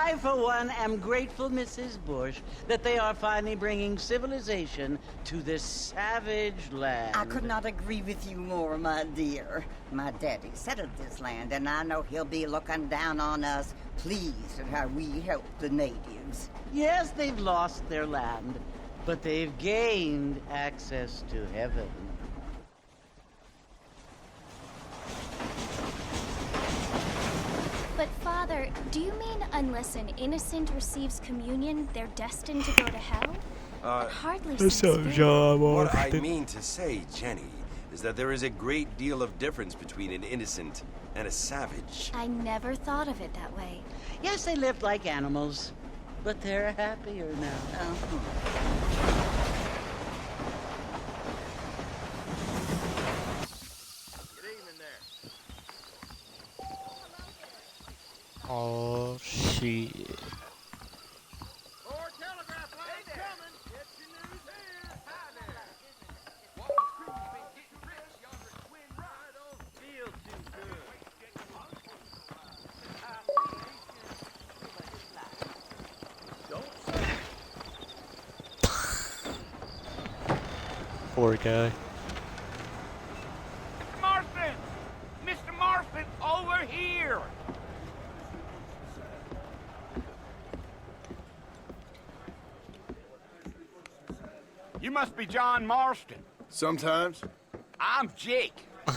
I, for one, am grateful, Mrs. Bush, that they are finally bringing civilization to this savage land. I could not agree with you more, my dear. My daddy settled this land, and I know he'll be looking down on us, pleased at how we help the natives. Yes, they've lost their land, but they've gained access to heaven. But Father, do you mean unless an innocent receives communion, they're destined to go to hell? That hardly seems fair. What I mean to say, Jenny, is that there is a great deal of difference between an innocent and a savage. I never thought of it that way. Yes, they lived like animals, but they're happier now. Oh shit. Poor guy. Marston! Mr. Marston, over here! You must be John Marston. Sometimes. I'm Jake.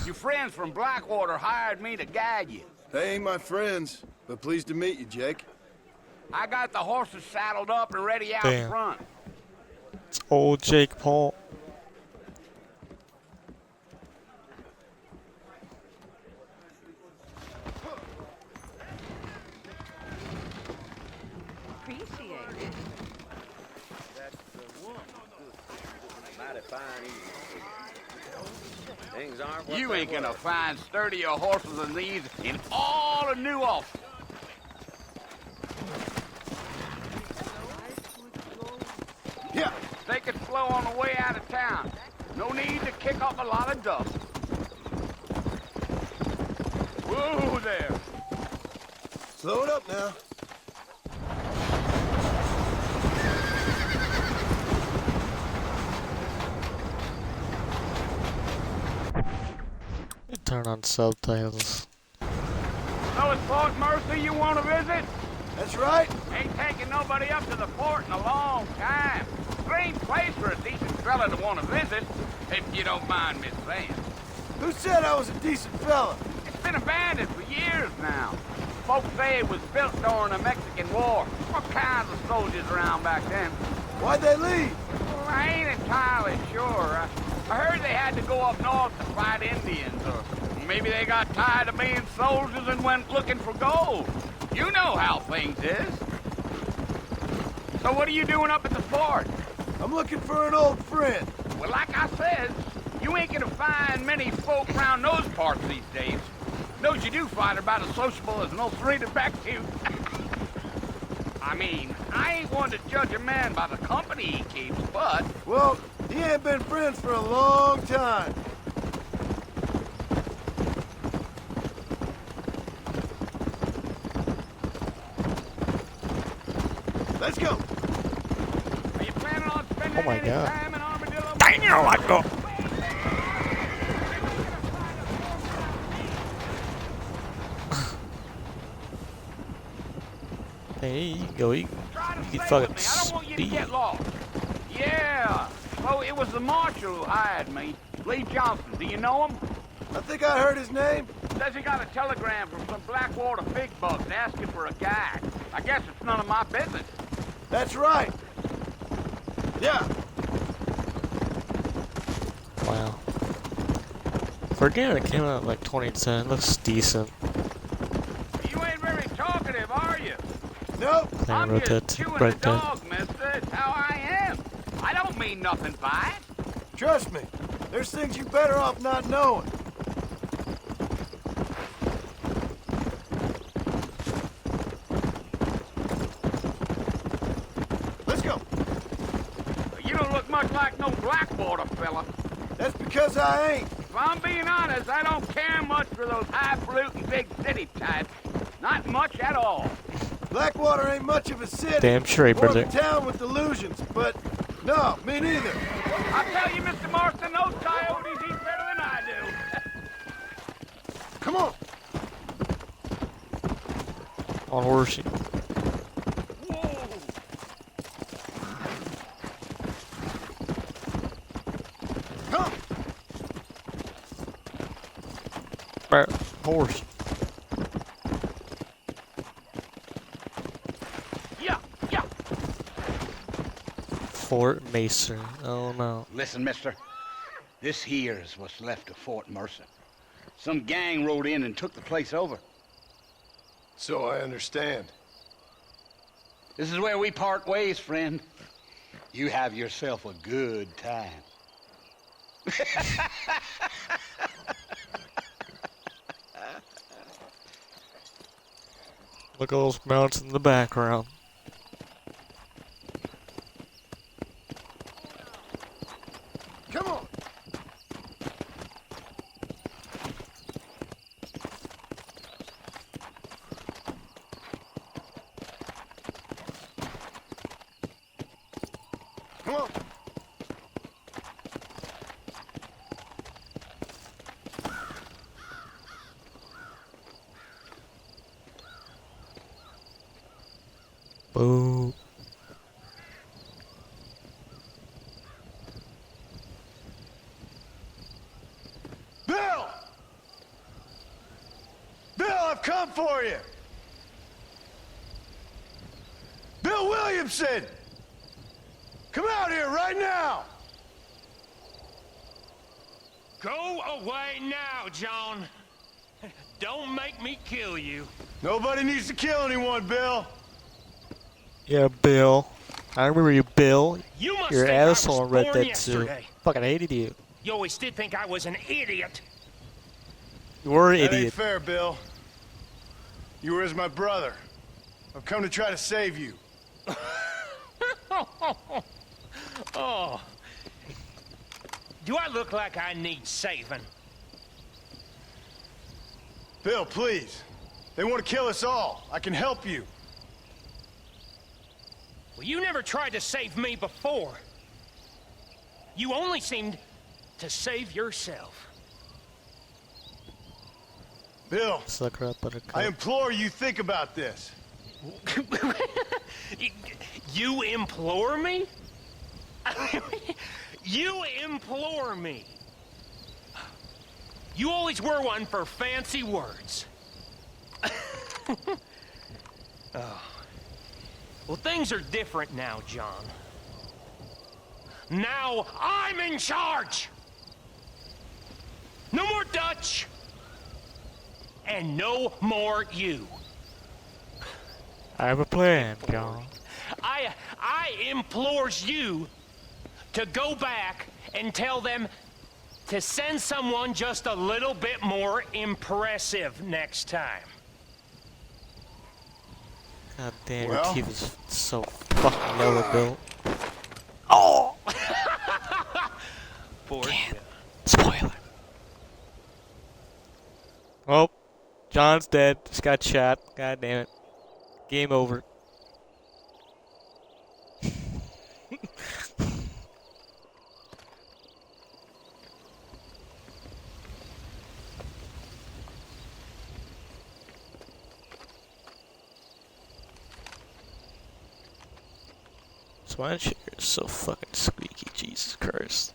Your friends from Blackwater hired me to guide you. They ain't my friends, but pleased to meet you, Jake. I got the horses saddled up and ready out Damn. front. It's old Jake Paul. You ain't gonna find sturdier horses than these in all of New Ulster. Yeah. Take it slow on the way out of town. No need to kick up a lot of dust. Whoa there. Slow it up now. Turn on subtitles. So it's Fort Mercy you want to visit? That's right. Ain't taking nobody up to the fort in a long time. Strange place for a decent fella to want to visit, if you don't mind me saying. Who said I was a decent fella? It's been abandoned for years now. Folks say it was built during the Mexican War. What kinds of soldiers around back then? Why'd they leave? Well, I ain't entirely sure. I heard they had to go up north to fight Indians, or maybe they got tired of being soldiers and went looking for gold. You know how things is. So what are you doing up at the fort? I'm looking for an old friend. Well, like I said, you ain't gonna find many folk around those parts these days. Those you do find are about as sociable as an old three-to back to. I mean, I ain't one to judge a man by the company he keeps, but... Well, he ain't been friends for a long time. Let's go. Are you planning on spending Oh my any God. time in Armadillo? Daniel, I go. Hey, you can go. You Try to can stay fucking with me. I don't want you to speed. get lost. Yeah. Oh, it was the marshal who hired me. Lee Johnson. Do you know him? I think I heard his name. Says he got a telegram from some Blackwater big bugs asking for a guide. I guess it's none of my business. That's right. Yeah. Wow. For a game that came out in like 2010, looks decent. You ain't very talkative, are you? Nope. Playing I'm Red just Dead, chewing Red a Dead. dog, mister. It's how I am. I don't mean nothing by it. Trust me. There's things you're better off not knowing. Let's go. You don't look much like no Blackwater fella. That's because I ain't. If I'm being honest, I don't care much for those highfalutin big city types. Not much at all. Blackwater ain't much of a city. Damn straight, More of brother. a town with illusions, but no, me neither. I tell you, Mr. Marston, those coyotes eat better than I do. Come on. On horsey. Whoa! Come. Horse. Yeah, yeah. Fort Mason. Oh no. Listen, mister. This here is what's left of Fort Mercer. Some gang rode in and took the place over. So I understand. This is where we part ways, friend. You have yourself a good time. Look at those mountains in the background. Come on. Come on. Boo. Bill! Bill, I've come for you! Bill Williamson! Come out here right now! Go away now, John. Don't make me kill you. Nobody needs to kill anyone, Bill. Yeah, Bill. I remember you, Bill. You must You're think an I asshole was on Red born Dead 2. yesterday. Fucking hated you. You always did think I was an idiot. You were an That ain't idiot. fair, Bill. You were as my brother. I've come to try to save you. Oh. Do I look like I need saving? Bill, please. They want to kill us all. I can help you. Well, you never tried to save me before. You only seemed to save yourself. Bill, Suck her up, buttercup. I implore you think about this. You implore me? You implore me. You always were one for fancy words. Oh. Well, things are different now, John. Now I'm in charge. No more Dutch. And no more you. I have a plan, John. I implores you to go back and tell them to send someone just a little bit more impressive next time. God damn, Well? your teeth is so fucking yellow, Bill. Oh! Poor Damn. Spoiler. Oh, John's dead. Just got shot. God damn it. Game over. So my chair is so fucking squeaky, Jesus Christ.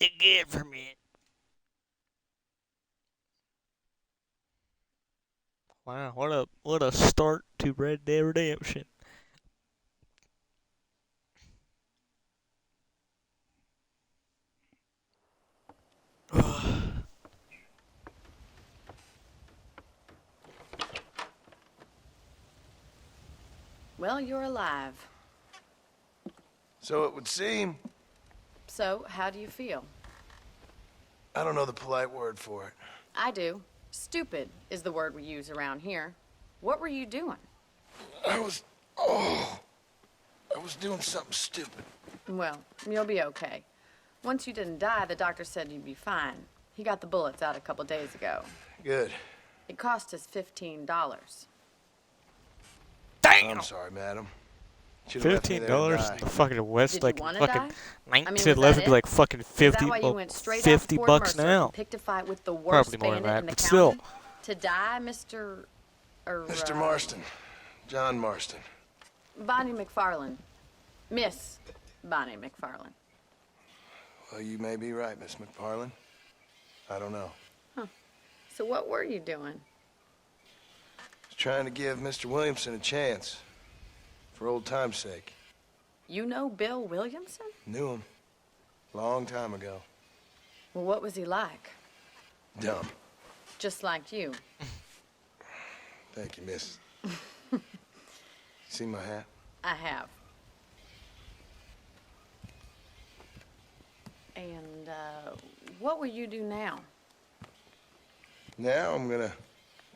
Again for me. Wow, what a start to Red Dead Redemption. Well, you're alive. So it would seem. So, how do you feel? I don't know the polite word for it. I do. Stupid is the word we use around here. What were you doing? I was doing something stupid. Well, you'll be okay. Once you didn't die, the doctor said you'd be fine. He got the bullets out a couple days ago. Good. It cost us $15. Damn! I'm sorry, madam. Should've left me there to $15 die. in the fucking West, Did like you wanna fucking die? I mean, 1911 was be that like fucking Is 50, that why you well, went straight out 50 Fort bucks Mercer now. and picked a fight with the worst Probably more than bandit in that, the but county? still. To die, Mr. Mr. Marston. John Marston. Bonnie McFarland. Miss Bonnie McFarland. Well, you may be right, Miss McFarland. I don't know. So what were you doing? Was trying to give Mr. Williamson a chance. For old time's sake. You know Bill Williamson? Knew him. Long time ago. Well, what was he like? Dumb. Just like you. Thank you, miss. See my hat? I have. And, what will you do now? Now I'm gonna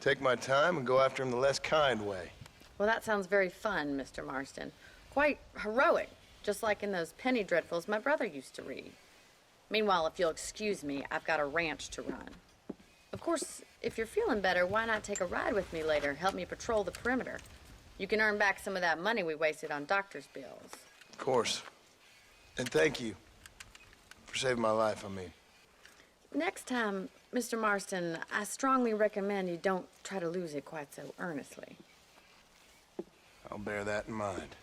take my time and go after him the less kind way. Well, that sounds very fun, Mr. Marston. Quite heroic, just like in those penny dreadfuls my brother used to read. Meanwhile, if you'll excuse me, I've got a ranch to run. Of course, if you're feeling better, why not take a ride with me later? Help me patrol the perimeter. You can earn back some of that money we wasted on doctor's bills. Of course. And thank you. For saving my life, I mean. Next time, Mr. Marston, I strongly recommend you don't try to lose it quite so earnestly. I'll bear that in mind.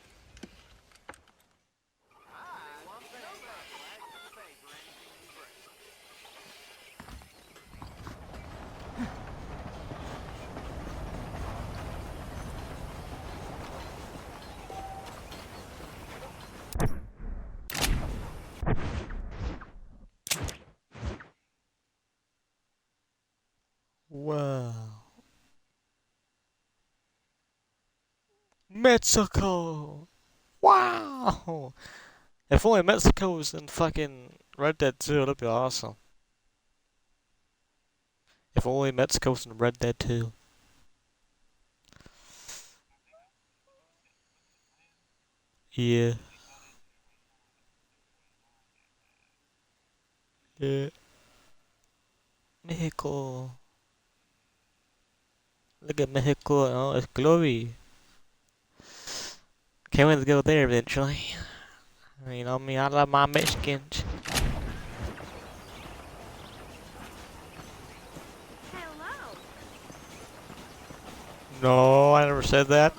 Wow. Mexico! Wow! If only Mexico was in fucking Red Dead 2, that'd be awesome. If only Mexico was in Red Dead 2. Yeah. Yeah. Mexico. Look at Mexico, oh, it's glory. Can't wait to go there eventually. You know me, I love my Mexicans. Hello. No, I never said that.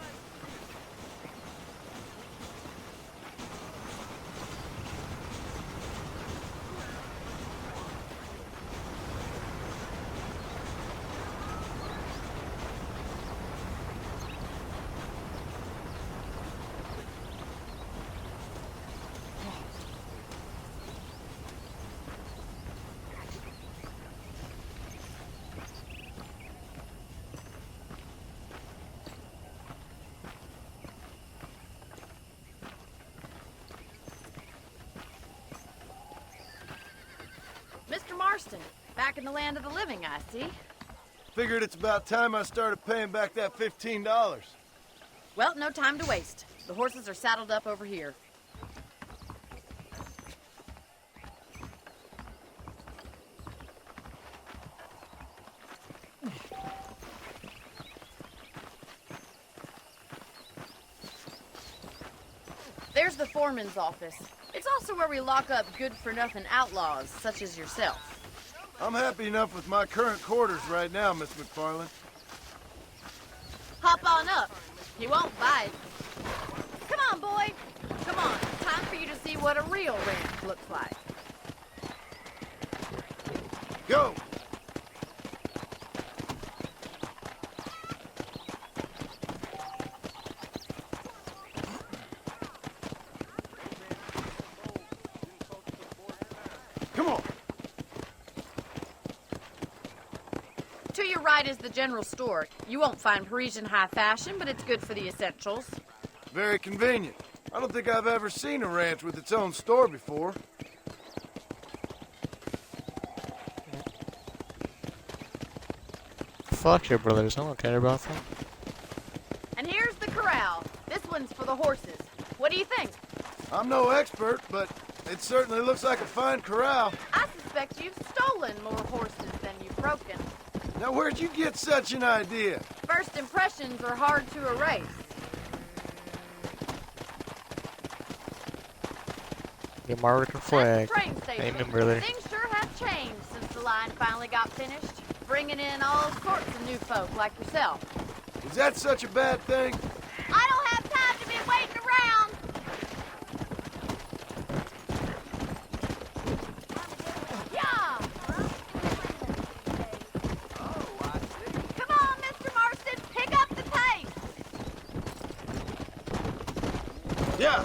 Mr. Marston, back in the land of the living, I see. Figured it's about time I started paying back that $15. Well, no time to waste. The horses are saddled up over here. There's the foreman's office. It's also where we lock up good-for-nothing outlaws, such as yourself. I'm happy enough with my current quarters right now, Miss McFarland. Hop on up. He won't bite. Come on, boy. Come on. Time for you to see what a real ranch looks like. Go! Come on! To your right is the general store. You won't find Parisian high fashion, but it's good for the essentials. Very convenient. I don't think I've ever seen a ranch with its own store before. Fuck your brothers, I don't care about them. And here's the corral. This one's for the horses. What do you think? I'm no expert, but it certainly looks like a fine corral. I suspect you've stolen more horses than you've broken. Now, where'd you get such an idea? First impressions are hard to erase. Your American flag. That's the train station. Amen, brother. Things sure have changed since the line finally got finished, bringing in all sorts of new folk like yourself. Is that such a bad thing? I don't have time to be waiting around. Yeah. Come on, Mr. Marston, pick up the pace. Yeah.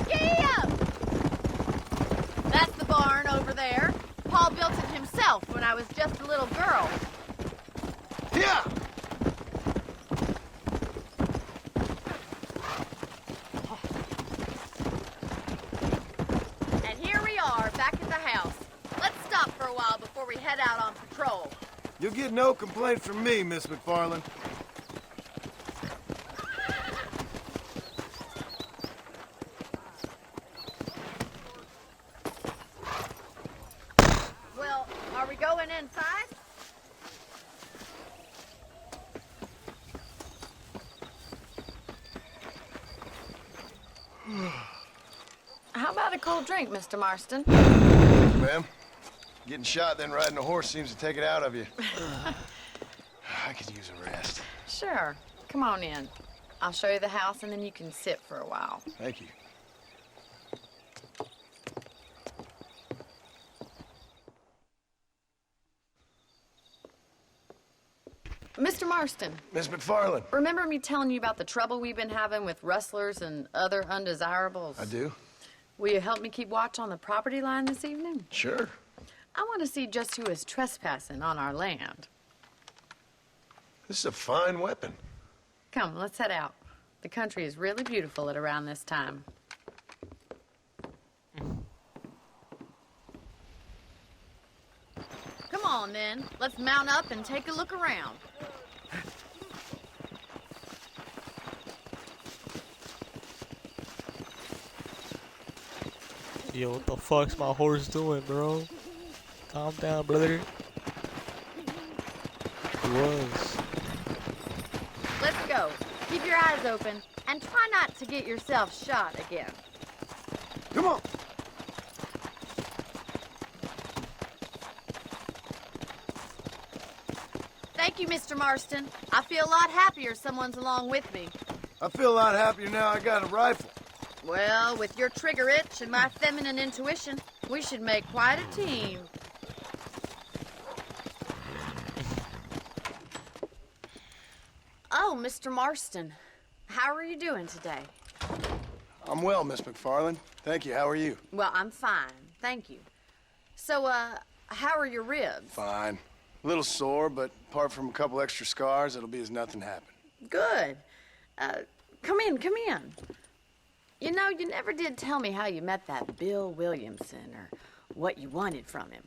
Yeah. That's the barn over there. Paul built it himself when I was just a little girl. Yeah. And here we are, back at the house. Let's stop for a while before we head out on patrol. You'll get no complaint from me, Miss McFarland. Well, are we going inside? How about a cold drink, Mr. Marston? Ma'am, getting shot then riding a horse seems to take it out of you. I could use a rest. Sure. Come on in. I'll show you the house and then you can sit for a while. Thank you. Mr. Marston, Miss McFarland. remember me telling you about the trouble we've been having with rustlers and other undesirables? I do? Will you help me keep watch on the property line this evening? Sure. I want to see just who is trespassing on our land. This is a fine weapon. Come, let's head out. The country is really beautiful at around this time. Come on, then. Let's mount up and take a look around. Yo, what the fuck's my horse doing, bro? Calm down, brother. He was. Let's go. Keep your eyes open and try not to get yourself shot again. Come on. Thank you, Mr. Marston. I feel a lot happier someone's along with me. I feel a lot happier now I got a rifle. Well, with your trigger itch and my feminine intuition, we should make quite a team. Oh, Mr. Marston, how are you doing today? I'm well, Miss McFarland. Thank you. How are you? Well, I'm fine, thank you. So, how are your ribs? Fine. A little sore, but apart from a couple extra scars, it'll be as nothing happened. Good. Come in, come in. You know, you never did tell me how you met that Bill Williamson or what you wanted from him.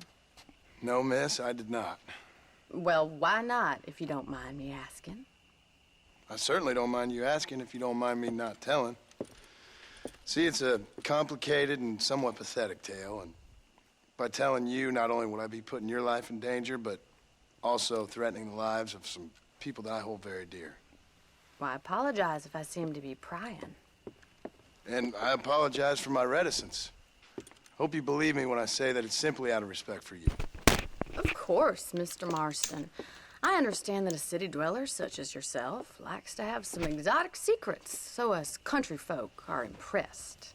No, miss, I did not. Well, why not, if you don't mind me asking? I certainly don't mind you asking if you don't mind me not telling. See, it's a complicated and somewhat pathetic tale, and by telling you, not only would I be putting your life in danger, but also threatening the lives of some people that I hold very dear. Well, I apologize if I seem to be prying. And I apologize for my reticence. Hope you believe me when I say that it's simply out of respect for you. Of course, Mr. Marston. I understand that a city dweller such as yourself likes to have some exotic secrets, so us country folk are impressed.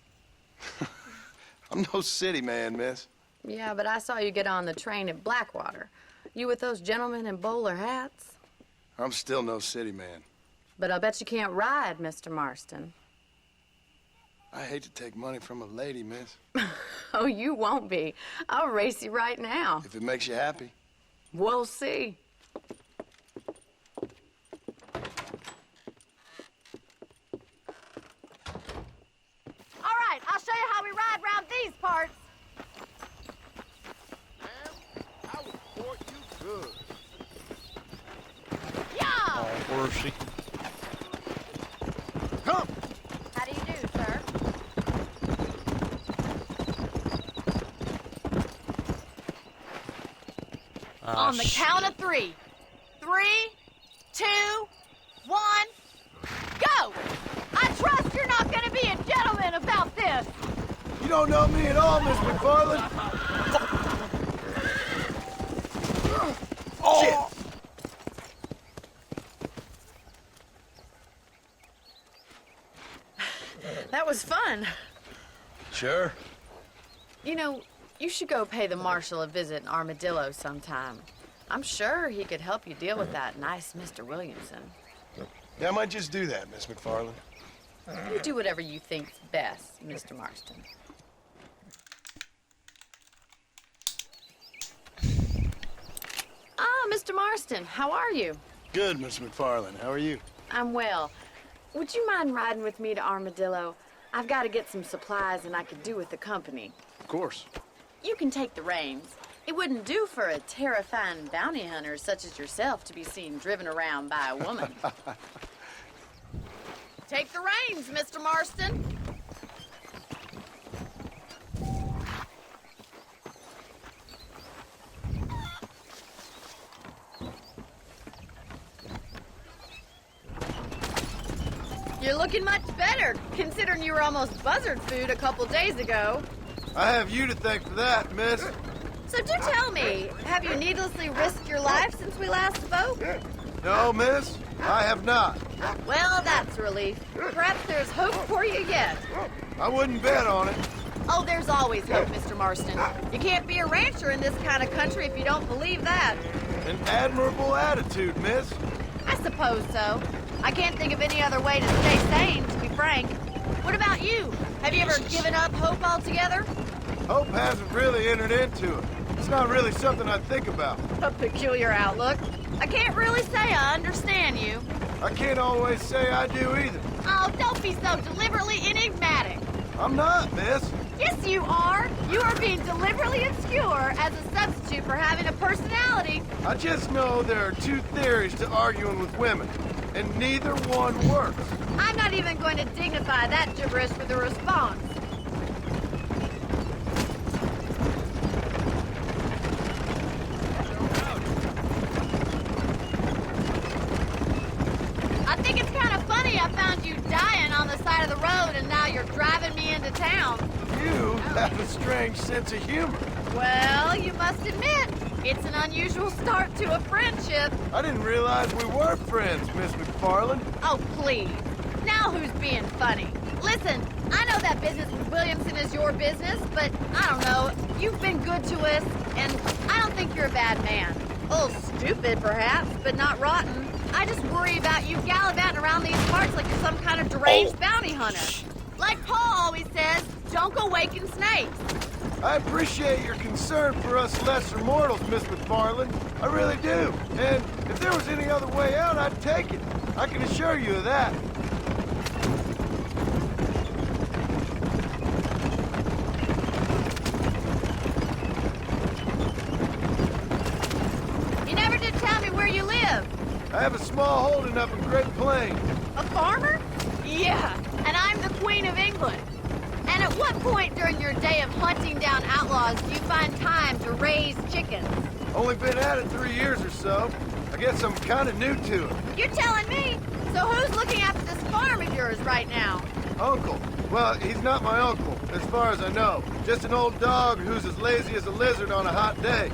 I'm no city man, miss. Yeah, but I saw you get on the train at Blackwater. You with those gentlemen in bowler hats? I'm still no city man. But I'll bet you can't ride, Mr. Marston. I hate to take money from a lady, miss. Oh, you won't be. I'll race you right now. If it makes you happy. We'll see. On the count of 3. 3, 2, 1, go! I trust you're not gonna be a gentleman about this. You don't know me at all, Miss McFarland. Oh! That was fun. Sure. You know, you should go pay the marshal a visit in Armadillo sometime. I'm sure he could help you deal with that nice Mr. Williamson. Yeah, I might just do that, Miss McFarland. You do whatever you think's best, Mr. Marston. Ah, Mr. Marston, how are you? Good, Miss McFarland. How are you? I'm well. Would you mind riding with me to Armadillo? I've got to get some supplies and I could do with the company. Of course. You can take the reins. It wouldn't do for a terrifying bounty hunter such as yourself to be seen driven around by a woman. Take the reins, Mr. Marston. You're looking much better, considering you were almost buzzard food a couple days ago. I have you to thank for that, miss. So do tell me, have you needlessly risked your life since we last spoke? No, miss, I have not. Well, that's a relief. Perhaps there's hope for you yet. I wouldn't bet on it. Oh, there's always hope, Mr. Marston. You can't be a rancher in this kind of country if you don't believe that. An admirable attitude, miss. I suppose so. I can't think of any other way to stay sane, to be frank. What about you? Have you ever given up hope altogether? Hope hasn't really entered into it. It's not really something I think about. A peculiar outlook. I can't really say I understand you. I can't always say I do either. Oh, don't be so deliberately enigmatic. I'm not, miss. Yes, you are. You are being deliberately obscure as a substitute for having a personality. I just know there are two theories to arguing with women, and neither one works. I'm not even going to dignify that gibberish with a response. I think it's kind of funny I found you dying on the side of the road and now you're driving me into town. You have a strange sense of humor. Well, you must admit, it's an unusual start to a friendship. I didn't realize we were friends, Miss McFarland. Oh, please. Now who's being funny? Listen, I know that business with Williamson is your business, but I don't know. You've been good to us, and I don't think you're a bad man. A little stupid, perhaps, but not rotten. I just worry about you gallivanting around these parts like you're some kind of deranged bounty hunter. Like Paul always says, don't go waking snakes. I appreciate your concern for us lesser mortals, Miss McFarland. I really do. And if there was any other way out, I'd take it. I can assure you of that. You never did tell me where you live. I have a small holding up in Great Plains. A farmer? Yeah, and I'm the Queen of England. And at what point during your day of hunting down outlaws do you find time to raise chickens? Only been at it 3 years or so. I guess I'm kind of new to it. You're telling me? So who's looking after this farm of yours right now? Uncle. Well, he's not my uncle, as far as I know. Just an old dog who's as lazy as a lizard on a hot day.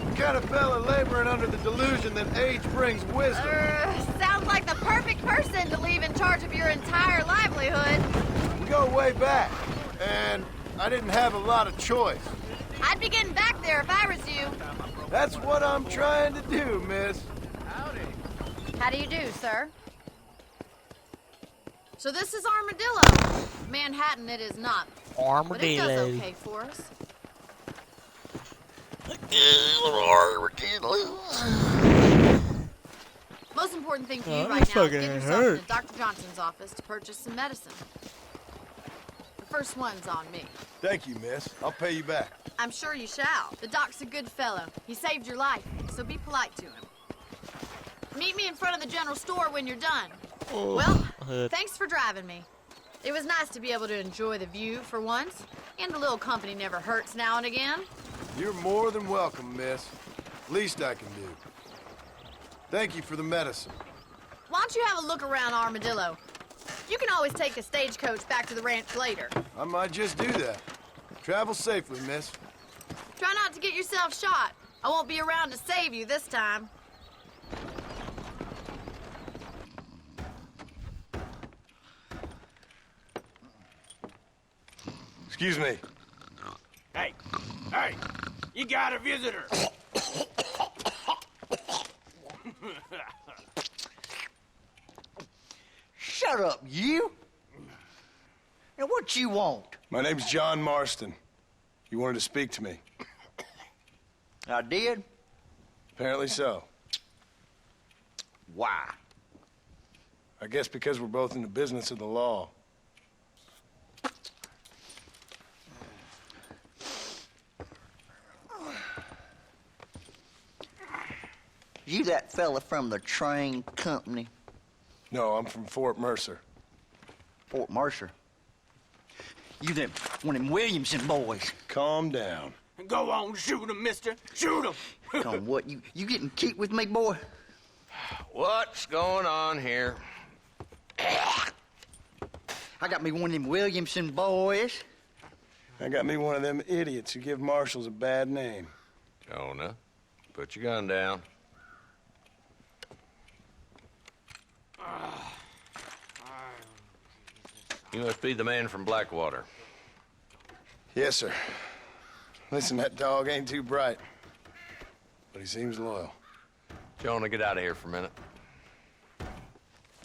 The kind of fella laboring under the delusion that age brings wisdom. Sounds like the perfect person to leave in charge of your entire livelihood. We go way back, and I didn't have a lot of choice. I'd be getting back there if I was you. That's what I'm trying to do, miss. How do you do, sir? So this is Armadillo. Manhattan it is not. Armadillo. But it does okay for us. Most important thing for you right now is get yourself into Dr. Johnson's office to purchase some medicine. The first one's on me. Thank you, miss. I'll pay you back. I'm sure you shall. The doc's a good fellow. He saved your life, so be polite to him. Meet me in front of the general store when you're done. Well, thanks for driving me. It was nice to be able to enjoy the view for once, and a little company never hurts now and again. You're more than welcome, miss. Least I can do. Thank you for the medicine. Why don't you have a look around Armadillo? You can always take a stagecoach back to the ranch later. I might just do that. Travel safely, miss. Try not to get yourself shot. I won't be around to save you this time. Excuse me. Hey, you got a visitor. Shut up, you! Now, what you want? My name's John Marston. You wanted to speak to me. I did? Apparently so. Why? I guess because we're both in the business of the law. You that fella from the train company? No, I'm from Fort Mercer. Fort Mercer? You them, one of them Williamson boys. Calm down. Go on, shoot him, mister. Shoot him. Come on, what, you getting kicked with me, boy? What's going on here? I got me one of them Williamson boys. I got me one of them idiots who give marshals a bad name. Jonah, put your gun down. You must be the man from Blackwater. Yes, sir. Listen, that dog ain't too bright, but he seems loyal. Jonah, get out of here for a minute.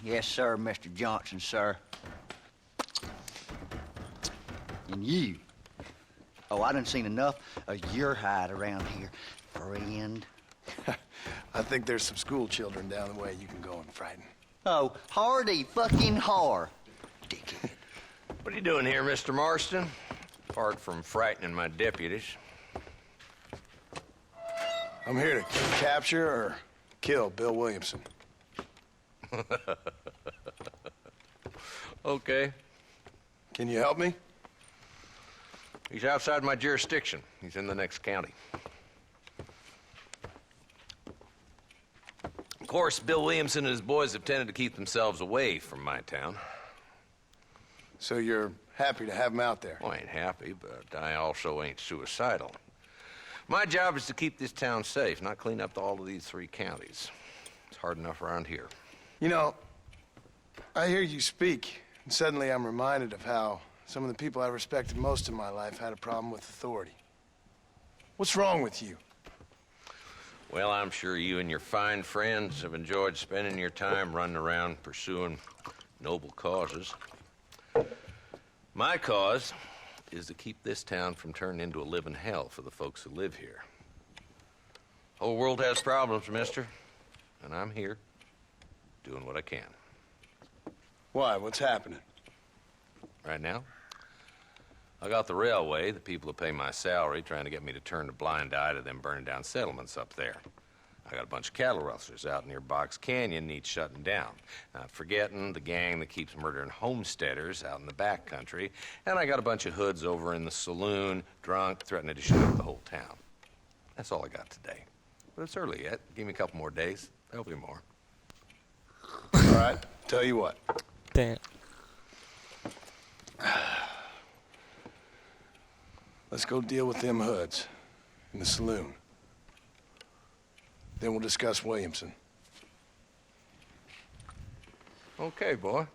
Yes, sir, Mr. Johnson, sir. And you. Oh, I done seen enough of your hide around here, friend. I think there's some school children down the way you can go and frighten. Oh, hardy fucking har. Dickhead. What are you doing here, Mr. Marston? Apart from frightening my deputies. I'm here to capture or kill Bill Williamson. Okay. Can you help me? He's outside my jurisdiction. He's in the next county. Of course, Bill Williamson and his boys have tended to keep themselves away from my town. So you're happy to have him out there? Well, I ain't happy, but I also ain't suicidal. My job is to keep this town safe, not clean up all of these 3 counties. It's hard enough around here. You know, I hear you speak, and suddenly I'm reminded of how some of the people I respected most in my life had a problem with authority. What's wrong with you? Well, I'm sure you and your fine friends have enjoyed spending your time running around pursuing noble causes. My cause is to keep this town from turning into a living hell for the folks who live here. Whole world has problems, mister, and I'm here doing what I can. Why? What's happening? Right now, I got the railway, the people who pay my salary, trying to get me to turn a blind eye to them burning down settlements up there. I got a bunch of cattle rustlers out near Box Canyon needs shutting down. Not forgetting the gang that keeps murdering homesteaders out in the back country. And I got a bunch of hoods over in the saloon, drunk, threatening to shoot up the whole town. That's all I got today. But it's early yet. Give me a couple more days. There'll be more. All right, tell you what. Damn. Let's go deal with them hoods in the saloon. Then we'll discuss Williamson. Okay, boy.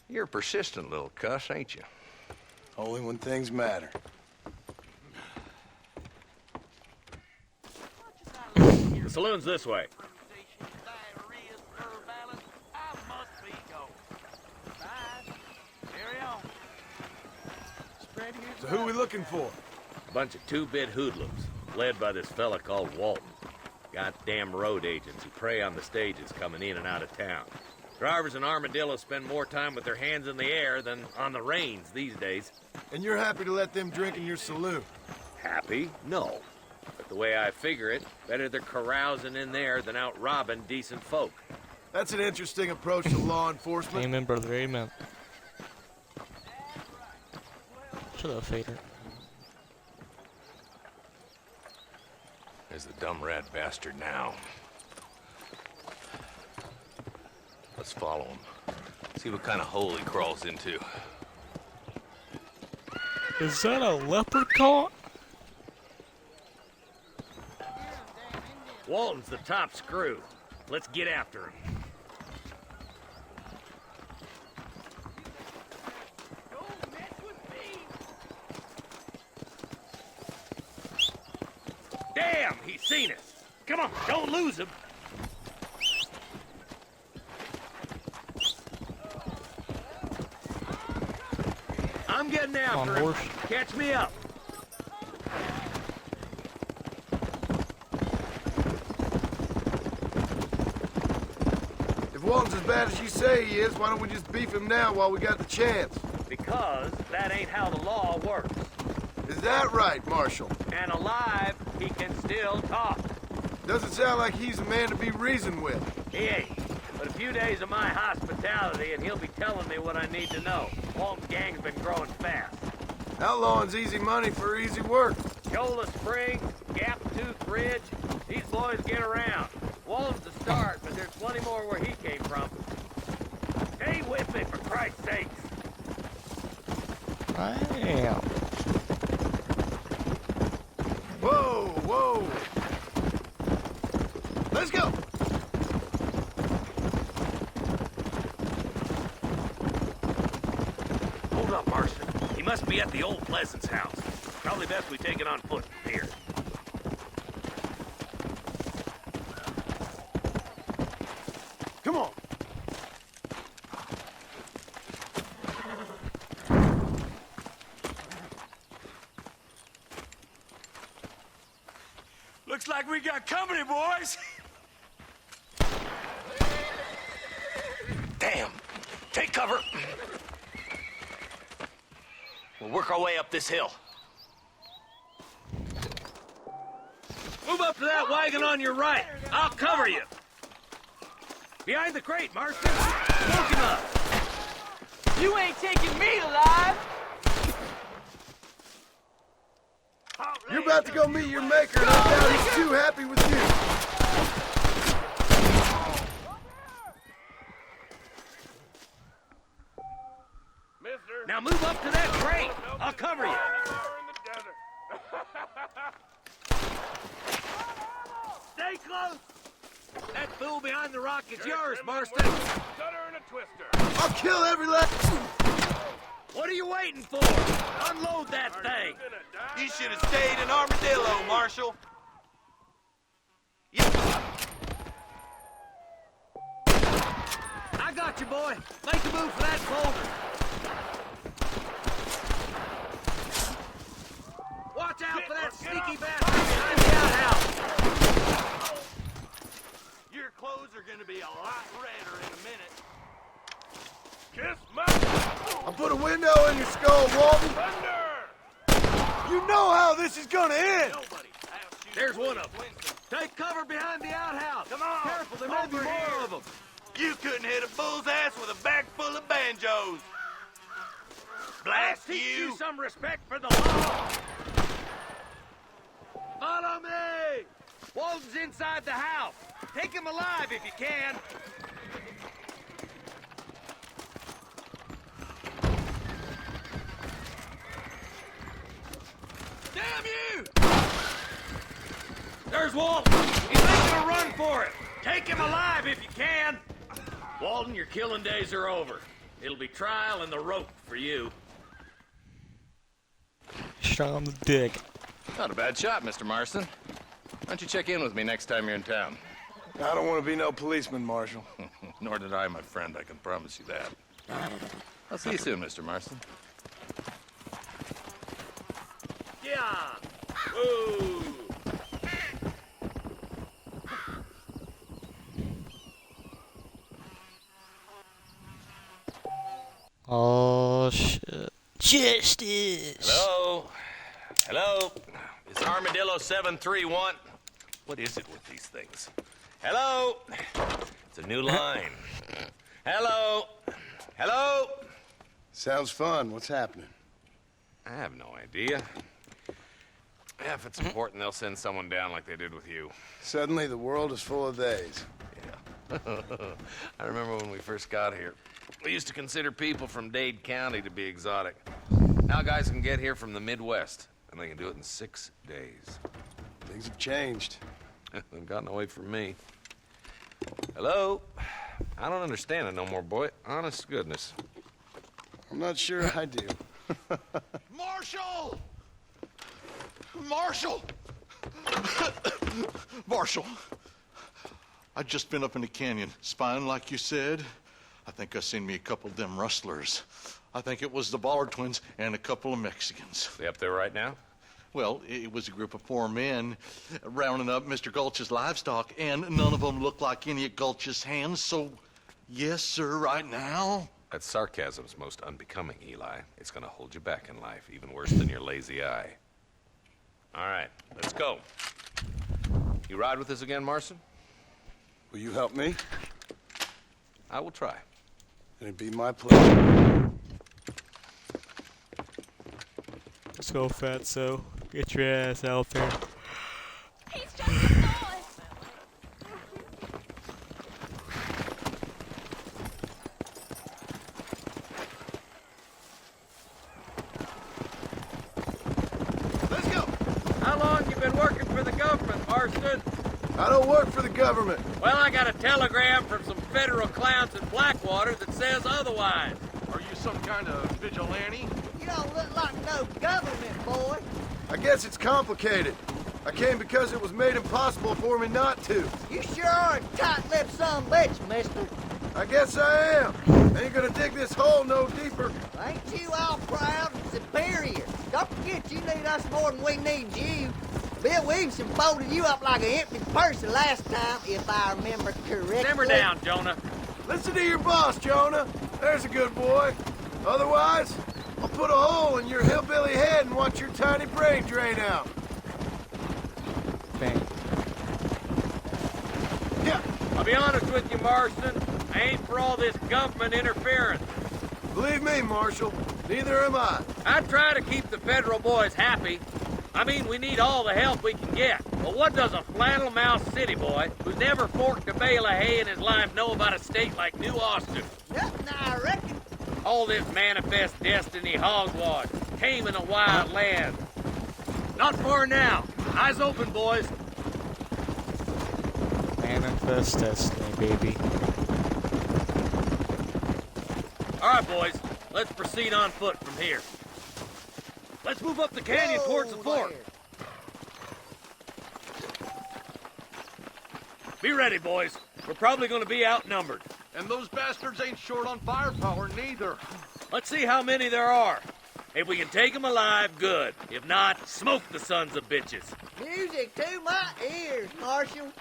You're a persistent little cuss, ain't you? Only when things matter. The saloon's this way. So who are we looking for? A bunch of two-bit hoodlums, led by this fella called Walton. Goddamn road agents who prey on the stages coming in and out of town. Drivers in Armadillo spend more time with their hands in the air than on the reins these days. And you're happy to let them drink in your saloon? Happy? No. But the way I figure it, better they're carousing in there than out robbing decent folk. That's an interesting approach to law enforcement. Amen, brother, amen. Shut up, Fader. There's the dumb rat bastard now. Let's follow him. See what kind of hole he crawls into. Is that a leprechaun? Walton's the top screw. Let's get after him. Damn, he's seen us. Come on, don't lose him. I'm getting after him. Catch me up. If Walton's as bad as you say he is, why don't we just beef him now while we got the chance? Because that ain't how the law works. Is that right, Marshal? And alive, he can still talk. Doesn't sound like he's a man to be reasoned with. He ain't. But a few days of my hospitality and he'll be telling me what I need to know. Walton's gang's been growing fast. Outlawing's easy money for easy work. Chola Springs, Gap Tooth Ridge, these boys get around. Walton's the start, but there's plenty more where he came from. Stay with me, for Christ's sakes. Damn. Whoa, whoa. Let's go. Hold up, Marston. He must be at the old Pleasance house. Probably best we take it on foot from here. Come on. Looks like we got company, boys. Damn. Take cover. We'll work our way up this hill. Move up to that wagon on your right. I'll cover you. Behind the crate, Marston. Smoke him up. You ain't taking me alive. You're about to go meet your maker, and I doubt he's too happy with you. Now move up to that crate. I'll cover you. Stay close. That fool behind the rock is yours, Marston. I'll kill every last... What are you waiting for? Unload that thing. You should have stayed in Armadillo, Marshal. I got you, boy. Make a move for that boulder. Watch out for that sneaky bastard behind the outhouse. Your clothes are gonna be a lot redder in a minute. Kiss my... I'll put a window in your skull, Walton. You know how this is gonna end. There's one of them. Take cover behind the outhouse. Come on. Careful, there may be more of them. You couldn't hit a bull's ass with a bag full of banjos. Blast I'll teach you. you some respect for the law. Follow me. Walton's inside the house. Take him alive if you can. Damn you! There's Walton. He's making a run for it. Take him alive if you can. Walton, your killing days are over. It'll be trial and the rope for you. Strong on the dick. Not a bad shot, Mr. Marston. Why don't you check in with me next time you're in town? I don't want to be no policeman, Marshal. Nor did I, my friend. I can promise you that. I'll see you soon, Mr. Marston. Yeah. Woo. Oh shit. Justice. Hello? Hello? Is Armadillo 731? What is it with these things? Hello? It's a new line. Hello? Hello? Sounds fun. What's happening? I have no idea. Yeah, if it's important, they'll send someone down like they did with you. Suddenly, the world is full of theys. Yeah. I remember when we first got here. We used to consider people from Dade County to be exotic. Now guys can get here from the Midwest, and they can do it in 6 days. Things have changed. They've gotten away from me. Hello? I don't understand it no more, boy. Honest to goodness. I'm not sure I do. Marshal! Marshal! Marshal! I just been up in the canyon, spying like you said. I think I seen me a couple of them rustlers. I think it was the Ballard twins and a couple of Mexicans. They up there right now? Well, it was a group of 4 men rounding up Mr. Gulch's livestock, and none of them looked like any of Gulch's hands, so yes, sir, right now. That sarcasm's most unbecoming, Eli. It's gonna hold you back in life, even worse than your lazy eye. All right, let's go. You ride with us again, Marston? Will you help me? I will try. It'd be my pleasure. Let's go, Fatso. Get your ass out there. He's just a boy. Let's go! How long you been working for the government, Marston? I don't work for the government. Well, I got a telegram from some federal clowns in Blackwater that says otherwise. Are you some kind of vigilante? You don't look like no government, boy. I guess it's complicated. I came because it was made impossible for me not to. You sure are a tight-lipped son of a bitch, mister. I guess I am. Ain't gonna dig this hole no deeper. Ain't you all proud and superior? Don't forget you need us more than we need you. Bill Williamson folded you up like an empty person last time, if I remember correctly. Simmer down, Jonah. Listen to your boss, Jonah. There's a good boy. Otherwise, I'll put a hole in your hillbilly head and watch your tiny brain drain out. Bang. Yeah. I'll be honest with you, Marston. I ain't for all this government interference. Believe me, Marshal, neither am I. I try to keep the federal boys happy. I mean, we need all the help we can get. But what does a flannel-mouthed city boy who's never forked a bale of hay in his life know about a state like New Austin? Nothing, I reckon. All this manifest destiny hogwash, taming a wild land. Not far now. Eyes open, boys. Manifest destiny, baby. All right, boys. Let's proceed on foot from here. Let's move up the canyon towards the fort. Be ready, boys. We're probably going to be outnumbered. And those bastards ain't short on firepower, neither. Let's see how many there are. If we can take them alive, good. If not, smoke the sons of bitches. Music to my ears, Marshal.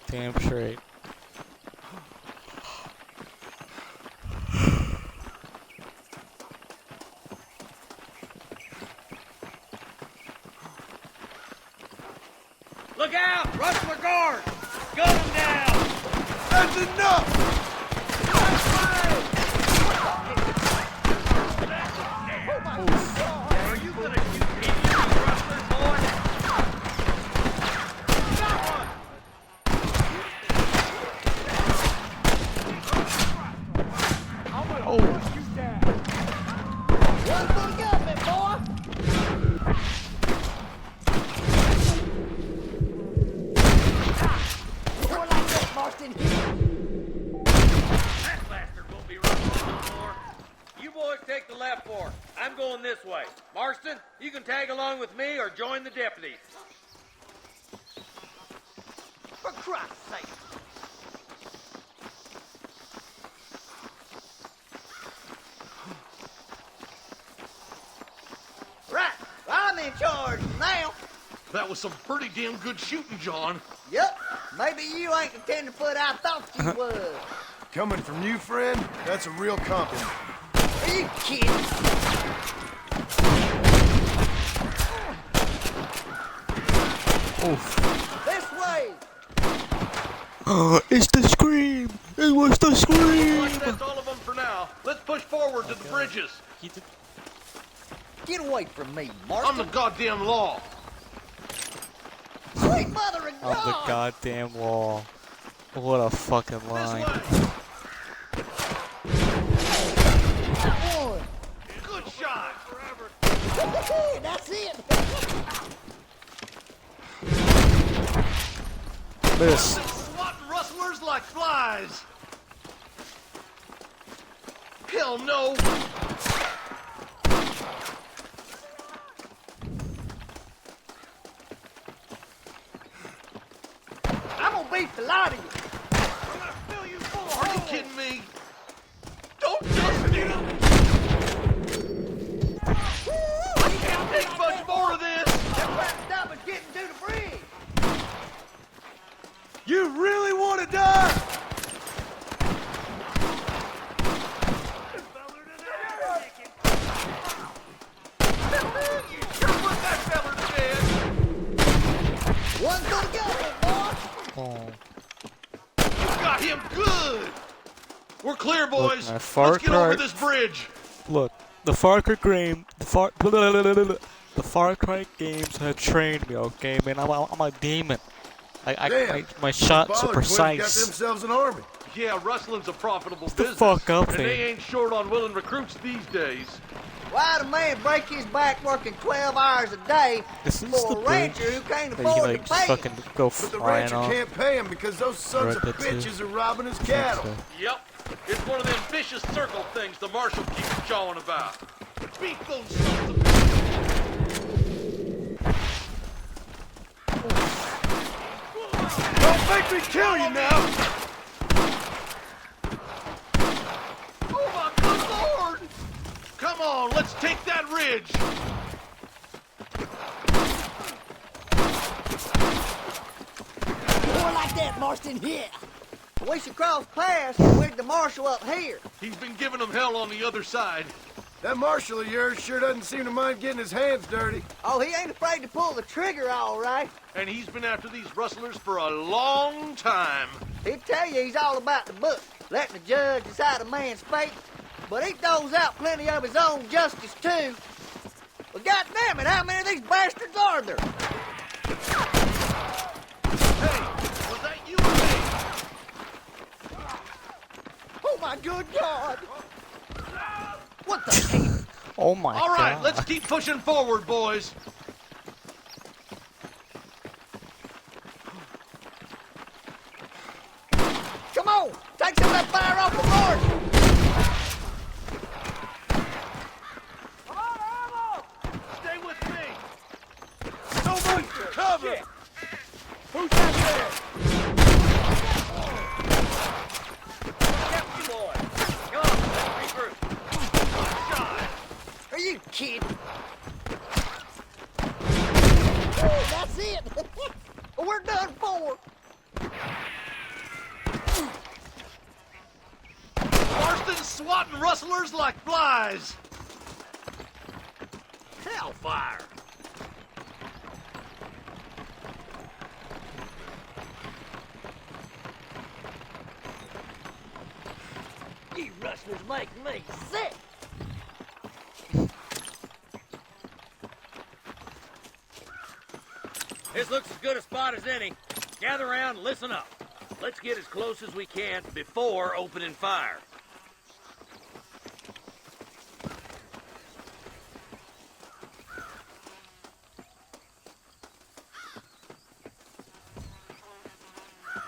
Damn straight. Look out! Rustler guard! Gun them down! That's enough! Are you gonna shoot me, you rustler boy? Oh! You down. One for the government, boy. More like that, Marston. That bastard won't be rustling no more. You boys take the left fork. I'm going this way. Marston, you can tag along with me or join the deputies. For Christ's sake. Right, I'm in charge now. That was some pretty damn good shooting, John. Yep, maybe you ain't the tenderfoot I thought you was. Coming from you, friend, that's a real compliment. Are you kidding? Oof. This way. It's the scream! It was the scream! Like that's all of them for now. Let's push forward to the bridges. Get away from me, Marston. I'm the goddamn law. Sweet mother of On the God! goddamn wall. What a fucking line. That one. Good shot. That's it. Miss. Swatting rustlers like flies. Hell no. I'm gonna beat the lot of you. I'm gonna fill you full of Are you holes. kidding me? Don't just get him. I can't take much more of this. Stop us getting to the bridge. You really want to die? You sure put that feller to bed. One's gonna go, boy. Oh. You got him good. We're clear, boys. my Far Let's get over Cry- this bridge. Look, the Far Cry game, the Far Cry games have trained me. Okay, man, I'm a demon. My shots are Bollard twins precise. got themselves an army. Yeah, wrestling's a profitable the business. fuck up, and man. they ain't short on willing recruits these days. Why'd a man break his back working 12 hours a day This is for the a rancher bridge who can't that you afford like to pay him? fucking go But the flying rancher off. can't pay him because those sons of Right, that's it. bitches are robbing his I think cattle. so. Yep. It's one of them vicious circle things the marshal keeps jawing about. Beat those sons of Don't make me kill you now! Oh my good lord! Come on, let's take that ridge! More like that, Marston, yeah. We should cross paths with the marshal up here. He's been giving them hell on the other side. That marshal of yours sure doesn't seem to mind getting his hands dirty. Oh, he ain't afraid to pull the trigger, all right. And he's been after these rustlers for a long time. He'd tell you he's all about the book, letting the judge decide a man's fate. But he throws out plenty of his own justice, too. But goddamn it, how many of these bastards are there? Hey, was that you or me? Oh, my good God. What the hell? Oh my god. All right, let's keep pushing forward, boys. Come on, take some of that fire off the board. Stay with me. No move to cover! Who's that there? Deputy boy. Come on, let's regroup. Are you kidding? Oh, that's it. We're done for. Marston swatting rustlers like flies. Hellfire. You rustlers make me sick. This looks as good a spot as any. Gather around and listen up. Let's get as close as we can before opening fire.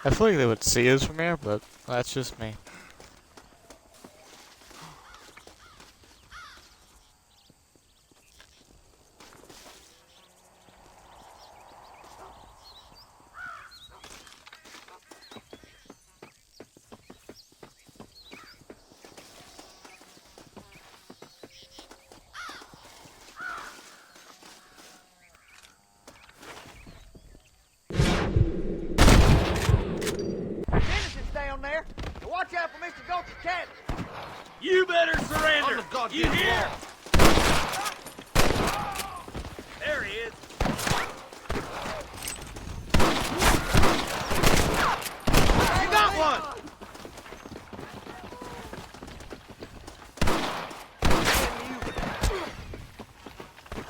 I feel like they would see us from here, but that's just me. Innocents down there. Watch out for Mr. Gulch's cat. You better surrender. I'm the goddamn You hear? law. There he is. You got one.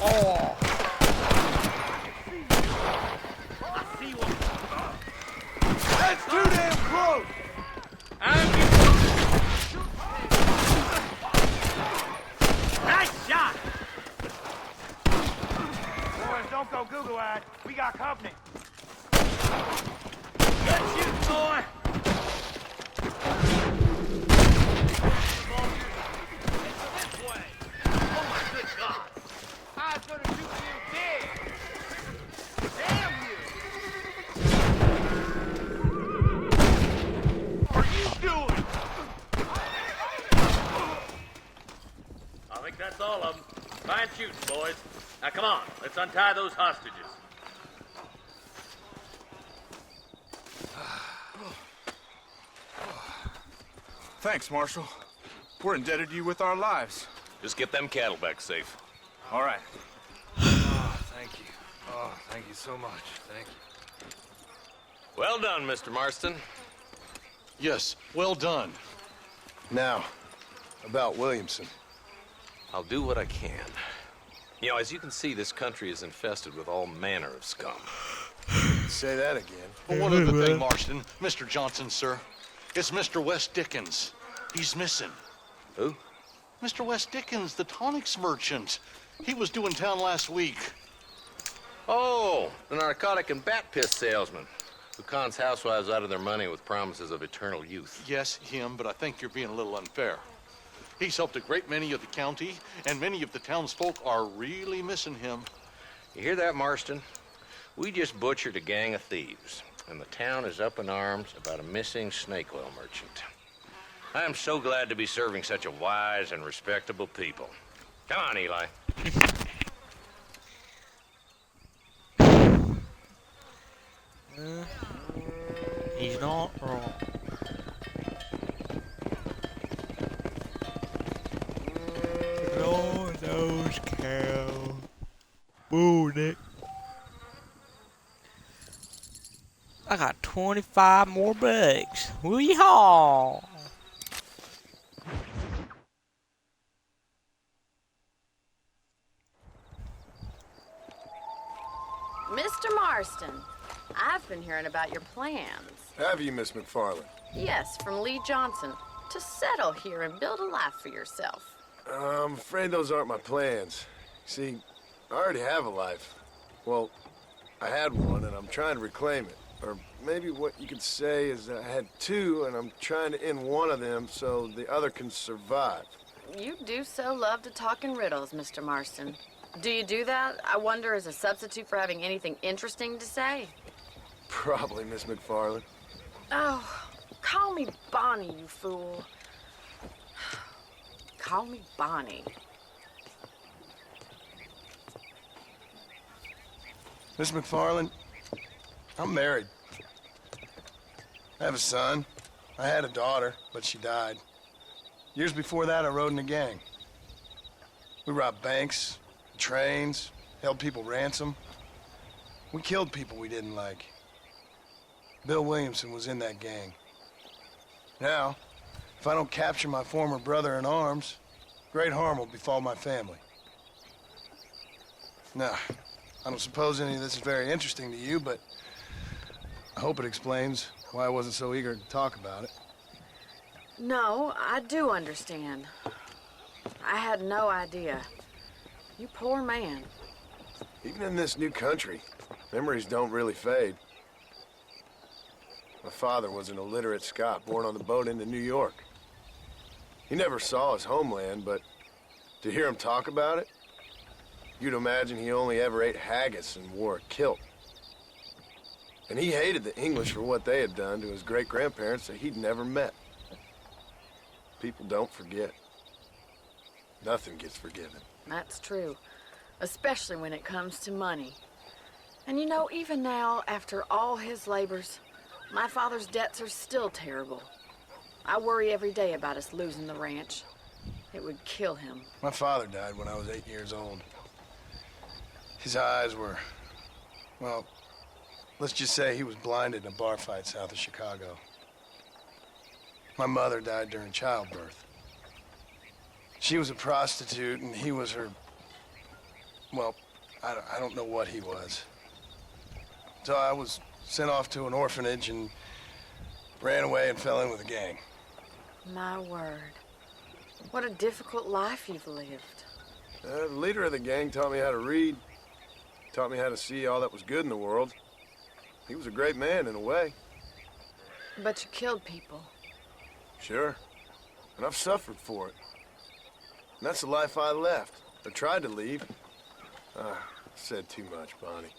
Oh! That's too damn close! Nice shot! Boys, don't go Google-eyed. We got company. Good shoot, boy! This way. Oh, my good God. I was gonna shoot you big. Damn you! What are you doing? I think that's all of them. Fine shooting, boys. Now come on, let's untie those hostages. Thanks, Marshal. We're indebted to you with our lives. Just get them cattle back safe. All right. Oh, thank you. Oh, thank you so much. Thank you. Well done, Mr. Marston. Yes, well done. Now, about Williamson. I'll do what I can. You know, as you can see, this country is infested with all manner of scum. Say that again. But one other thing, Marston. Mr. Johnson, sir. It's Mr. Wes Dickens. He's missing. Who? Mr. Wes Dickens, the tonics merchant. He was due in town last week. Oh, the narcotic and bat piss salesman who cons housewives out of their money with promises of eternal youth. Yes, him, but I think you're being a little unfair. He's helped a great many of the county, and many of the townsfolk are really missing him. You hear that, Marston? We just butchered a gang of thieves, and the town is up in arms about a missing snake oil merchant. I am so glad to be serving such a wise and respectable people. Come on, Eli. He's not wrong. Blow those cows. Boo, Nick. I got 25 more bucks. Wee-haw! Mr. Marston, I've been hearing about your plans. Have you, Miss McFarland? Yes, from Lee Johnson. To settle here and build a life for yourself. I'm afraid those aren't my plans. See, I already have a life. Well, I had one, and I'm trying to reclaim it. Or maybe what you could say is that I had two, and I'm trying to end one of them so the other can survive. You do so love to talk in riddles, Mr. Marston. Do you do that, I wonder, as a substitute for having anything interesting to say? Probably, Miss McFarland. Oh, call me Bonnie, you fool. Call me Bonnie. Miss McFarland, I'm married. I have a son. I had a daughter, but she died. Years before that, I rode in a gang. We robbed banks, trains, held people ransom. We killed people we didn't like. Bill Williamson was in that gang. Now, if I don't capture my former brother in arms, great harm will befall my family. Now, I don't suppose any of this is very interesting to you, but I hope it explains why I wasn't so eager to talk about it. No, I do understand. I had no idea. You poor man. Even in this new country, memories don't really fade. My father was an illiterate Scot born on the boat into New York. He never saw his homeland, but to hear him talk about it, you'd imagine he only ever ate haggis and wore a kilt. And he hated the English for what they had done to his great-grandparents that he'd never met. People don't forget. Nothing gets forgiven. That's true, especially when it comes to money. And you know, even now, after all his labors, my father's debts are still terrible. I worry every day about us losing the ranch. It would kill him. My father died when I was 8 years old. His eyes were, well, let's just say he was blinded in a bar fight south of Chicago. My mother died during childbirth. She was a prostitute and he was her well, I don't know what he was. So I was sent off to an orphanage and ran away and fell in with a gang. My word. What a difficult life you've lived. The leader of the gang taught me how to read, taught me how to see all that was good in the world. He was a great man in a way. But you killed people. Sure. And I've suffered for it. And that's the life I left. I tried to leave. Said too much, Bonnie.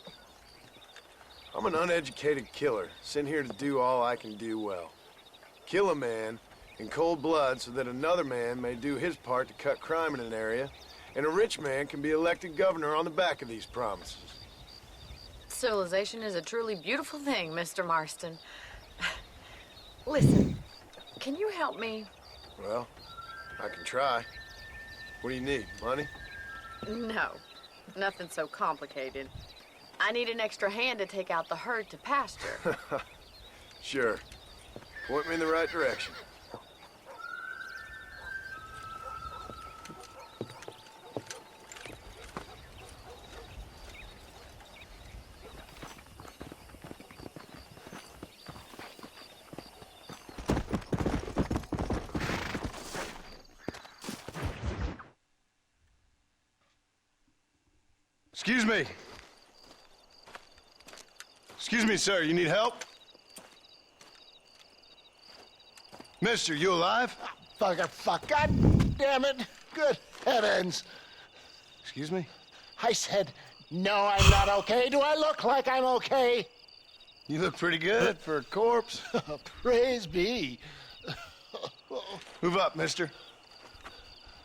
I'm an uneducated killer, sent here to do all I can do well. Kill a man in cold blood so that another man may do his part to cut crime in an area, and a rich man can be elected governor on the back of these promises. Civilization is a truly beautiful thing, Mr. Marston. Listen, can you help me? Well, I can try. What do you need, money? No, nothing so complicated. I need an extra hand to take out the herd to pasture. Sure. Point me in the right direction. Excuse me. Excuse me, sir. You need help? Mister, you alive? Fuck. God damn it. Good heavens. Excuse me? I said, no, I'm not okay. Do I look like I'm okay? You look pretty good for a corpse. Praise be. Move up, mister.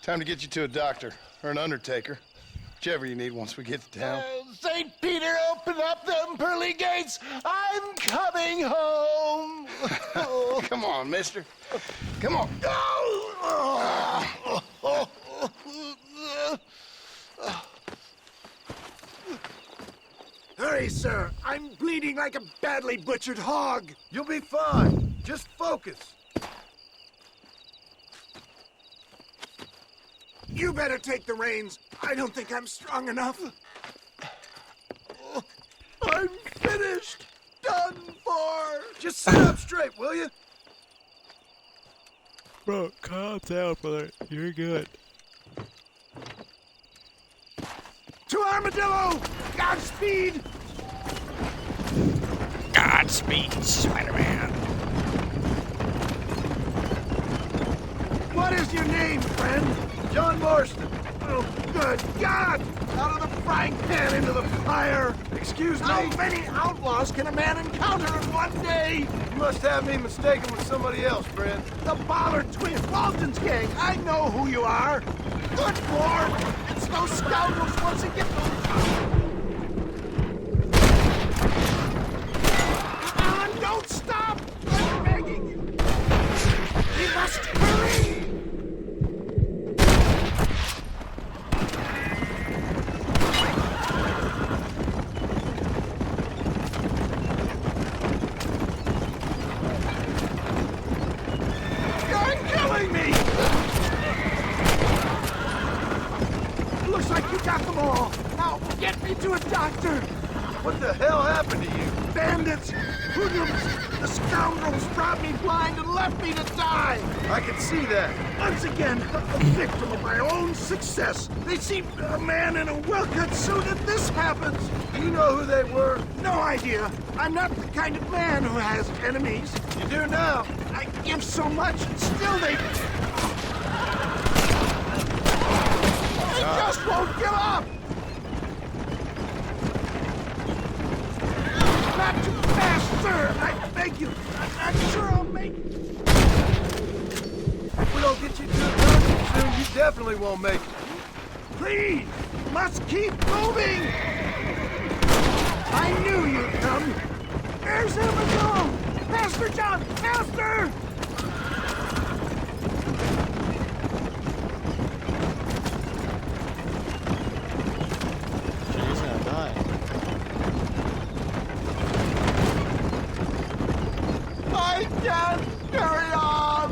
Time to get you to a doctor or an undertaker. Whichever you need once we get to town. St. Peter, open up them pearly gates. I'm coming home. Come on, mister. Come on. Hurry, sir. I'm bleeding like a badly butchered hog. You'll be fine. Just focus. You better take the reins. I don't think I'm strong enough. I'm finished. Done for. Just sit up straight, will you? Bro, calm down, brother. You're good. To Armadillo! Godspeed! Godspeed, Spider-Man. What is your name, friend? John Marston. Oh, good God! Out of the frying pan into the fire! Excuse me? How many outlaws can a man encounter in one day? You must have me mistaken with somebody else, friend. The Bollard twins, Walton's gang. I know who you are. Good Lord! It's those scoundrels once again. Don't stop! I'm begging you. We must hurry! You're killing me! Looks like you got them all. Now, get me to a doctor. What the hell happened to you? Bandits! Hoodlums! The scoundrels robbed me blind and left me to die! I can see that. Once again, a victim of my own success. They see a man in a well-cut suit and this happens. Do you know who they were? No idea. I'm not the kind of man who has enemies. You do now. I give so much and still they just won't give up! Not too fast, sir! I beg you! I'm not sure I'll make it. If we don't get you to the doctor soon, you definitely won't make it. Please! Must keep moving! I knew you'd come! There's Armadillo! Faster, John! Faster! He's gonna die. I can't carry on!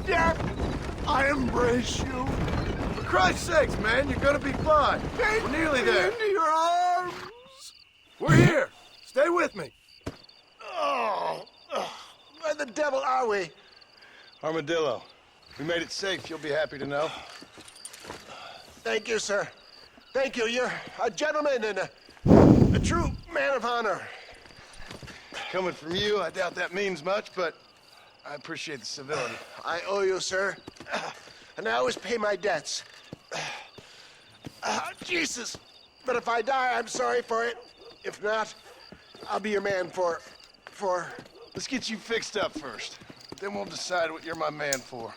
Death, I embrace you. For Christ's sakes, man, you're gonna be fine. We're nearly there. Into your arms. We're here. Stay with me. Oh, where the devil are we? Armadillo. We made it safe, you'll be happy to know. Thank you, sir. Thank you. You're a gentleman and a true man of honor. Coming from you, I doubt that means much, but I appreciate the civility. I owe you, sir. And I always pay my debts. Jesus. But if I die, I'm sorry for it. If not, I'll be your man for... Let's get you fixed up first. Then we'll decide what you're my man for.